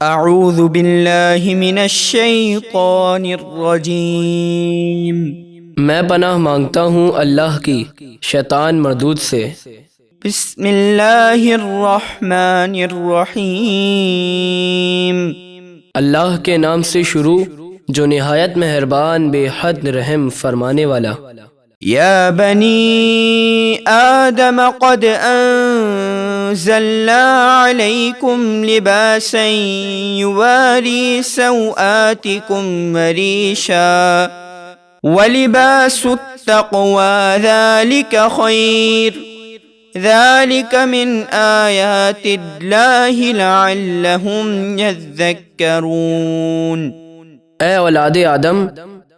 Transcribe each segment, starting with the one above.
اعوذ باللہ من الشیطان الرجیم۔ میں پناہ مانگتا ہوں اللہ کی شیطان مردود سے۔ بسم اللہ الرحمن الرحیم۔ اللہ کے نام سے شروع جو نہایت مہربان بے حد رحم فرمانے والا۔ یا بنی آدم قد انزلنا علیکم لباسا یواری سوآتکم وریشا ولباس التقوی ذلک خیر ذلک من آیات اللہ لعلہم یذکرون۔ اے اولاد آدم،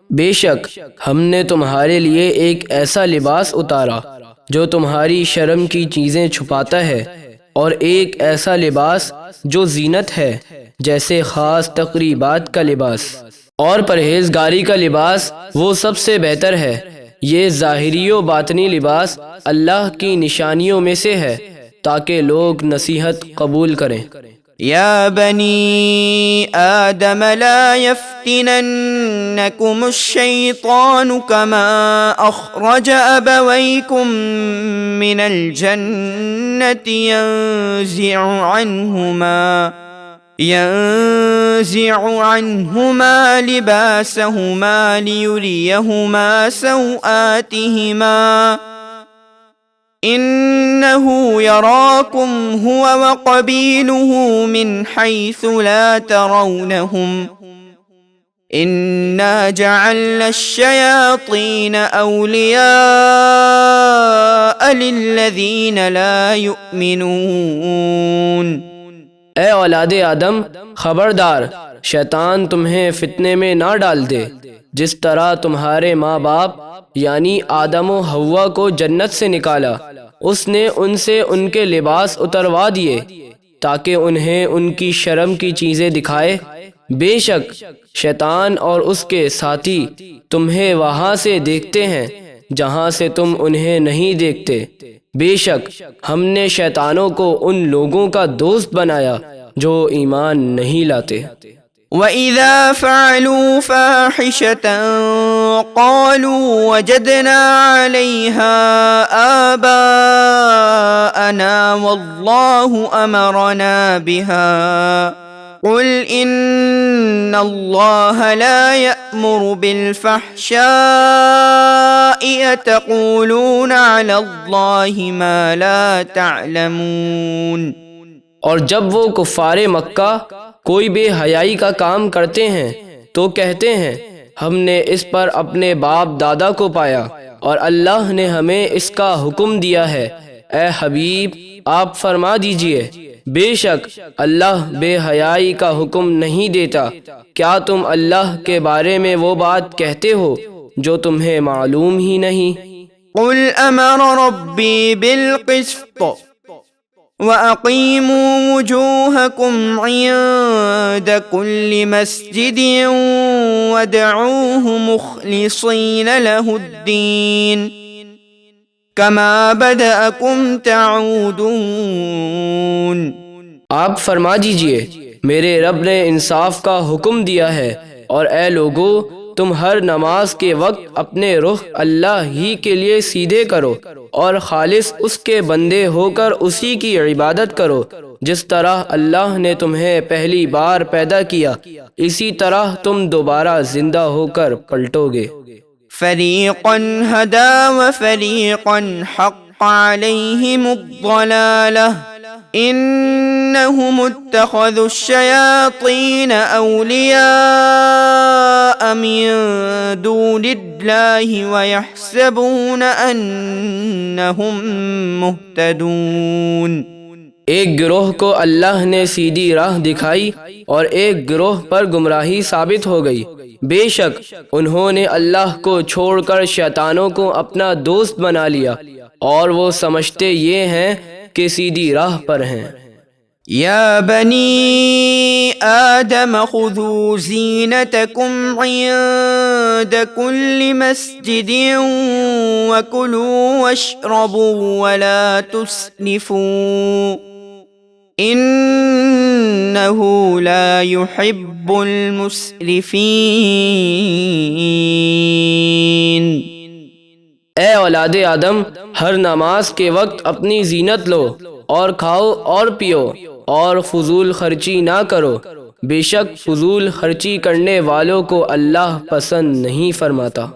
بے شک ہم نے تمہارے لیے ایک ایسا لباس اتارا جو تمہاری شرم کی چیزیں چھپاتا ہے، اور ایک ایسا لباس جو زینت ہے جیسے خاص تقریبات کا لباس، اور پرہیزگاری کا لباس وہ سب سے بہتر ہے۔ یہ ظاہری و باطنی لباس اللہ کی نشانیوں میں سے ہے تاکہ لوگ نصیحت قبول کریں۔ یا بنی آدم لا يفتننکم الشیطان کما اخرج ابویکم من الجنة ينزع عنهما لباسهما ليريهما سوآتهما إنه يراكم هو وقبيله من حيث لا ترونهم إنا جعلنا الشياطين أولياء للذين لا يؤمنون۔ اے اولاد آدم، خبردار شیطان تمہیں فتنے میں نہ ڈال دے۔ جس طرح تمہارے ماں باپ یعنی آدم و حوا کو جنت سے نکالا، اس نے ان سے ان کے لباس اتروا دیے تاکہ انہیں ان کی شرم کی چیزیں دکھائے۔ بے شک شیطان اور اس کے ساتھی تمہیں وہاں سے دیکھتے ہیں جہاں سے تم انہیں نہیں دیکھتے۔ بے شک ہم نے شیطانوں کو ان لوگوں کا دوست بنایا جو ایمان نہیں لاتے۔ وَإِذَا فَعَلُوا فَاحِشَةً قَالُوا وَجَدْنَا عَلَيْهَا آبَاءَنَا وَاللَّهُ أَمَرَنَا بِهَا قُلْ إِنَّ اللَّهَ لَا يَأْمُرُ بِالْفَحْشَاءِ أَتَقُولُونَ عَلَى اللَّهِ مَا لَا تَعْلَمُونَ۔ اور جب وہ کفار مکہ کوئی بے حیائی کا کام کرتے ہیں تو کہتے ہیں ہم نے اس پر اپنے باپ دادا کو پایا اور اللہ نے ہمیں اس کا حکم دیا ہے۔ اے حبیب، آپ فرما دیجئے بے شک اللہ بے حیائی کا حکم نہیں دیتا۔ کیا تم اللہ کے بارے میں وہ بات کہتے ہو جو تمہیں معلوم ہی نہیں؟ قل امر ربی بالقسط وَأَقِيمُوا وُجُوهَكُمْ عِندَ كُلِّ مَسْجِدٍ وَادْعُوهُ مُخْلِصِينَ لَهُ الدِّينَ كَمَا بَدَأَكُمْ تَعُودُونَ۔ آپ فرما دیجئے میرے رب نے انصاف کا حکم دیا ہے، اور اے لوگو تم ہر نماز کے وقت اپنے رخ اللہ ہی کے لیے سیدھے کرو اور خالص اس کے بندے ہو کر اسی کی عبادت کرو۔ جس طرح اللہ نے تمہیں پہلی بار پیدا کیا اسی طرح تم دوبارہ زندہ ہو کر پلٹو گے۔ فریقا ہدی وفریقا حق علیہم الضلالہ انہم اتخذوا الشیاطین اولیاء من دون اللہ ویحسبون انہم مہتدون۔ ایک گروہ کو اللہ نے سیدھی راہ دکھائی اور ایک گروہ پر گمراہی ثابت ہو گئی۔ بے شک انہوں نے اللہ کو چھوڑ کر شیطانوں کو اپنا دوست بنا لیا اور وہ سمجھتے یہ ہیں کہ سیدھی راہ پر ہیں۔ یا بنی آدم خذوا زینتکم عند کل مسجد وکلوا واشربوا ولا تسرفوا إنه لا يحب المسرفين۔ اے اولاد آدم، ہر نماز کے وقت اپنی زینت لو اور کھاؤ اور پیو اور فضول خرچی نہ کرو، بے شک فضول خرچی کرنے والوں کو اللہ پسند نہیں فرماتا۔